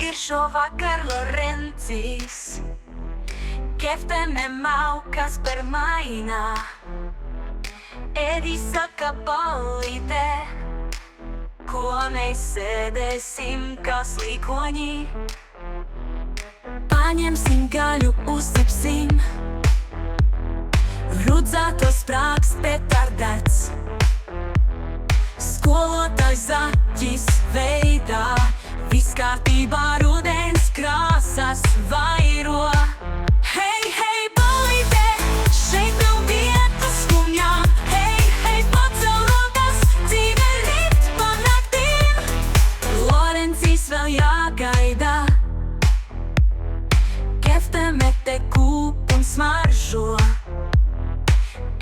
ir šovakar Lorencīs. Keftene maukas per mainā. Edi saka ballīte, ko mēs sēdēsim kā slīkoņi. Paņemsim gaļu, uzcepsim, rudzātos sprāgs petardēts. Skolotājs zaķis veidā, viss kārtībā rudens krāsas vairo. Hei, hei, ballīte, šeit nav vietas skumjām. Hei, hei, pacel rokas, dzīve rit pa naktīm. Lorencīs vēl jāgaida, kefte mete kūp un smaržo.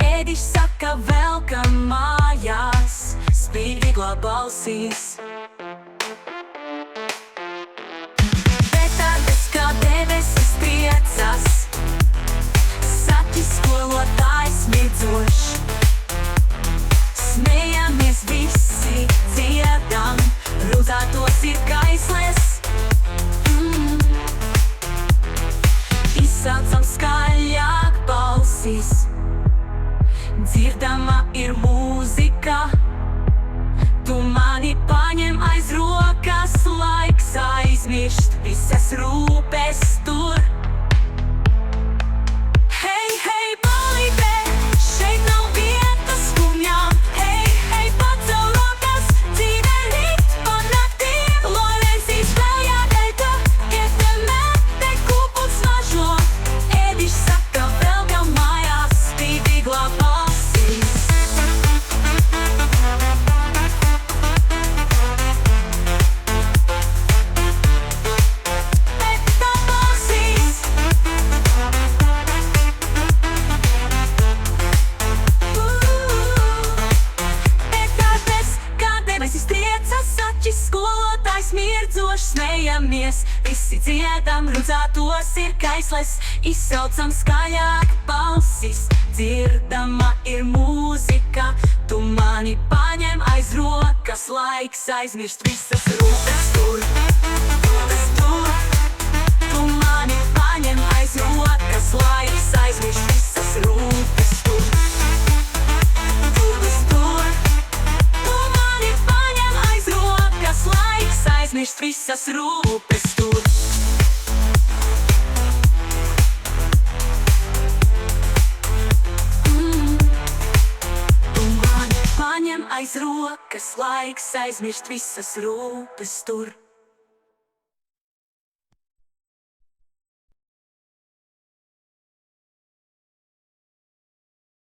Edis saka velkam mājās, spīdīgo balsīs. Petardes kā debesis priecas, saķis skolotājs mirdzošs. Smejamies visi, dziedam, rudzātos ir kaisles. Izsaucam skaļāk balsīs, dzirdama ir mūzika. Tu mani paņem aiz rokas, laiks aizmirst visas rūpes tur. Hei, hei, ballīte, šeit nav vietas skumjām. Hei, hei, pacel rokas, dzīve rit pa naktīm. Lorencīs vēl jāgaida, kefte mete kūp un smaržo. Edis saka velkam mājās, spīdīgo balsīs. Skolotājs mirdzošs, smejamies, visi dziedam, rudzātos ir kaisles. Izsaucam skaļāk balsis, dzirdama ir mūzika. Tu mani paņem aiz rokas, laiks aizmirst visas rūpes tur. Tu mani paņem aiz rokas, laiks aizmirst visas rūpes tur. Laiks aizmirst visas rūpes tur. Tu mani paņem aiz rokas, laiks aizmirst visas rūpes tur.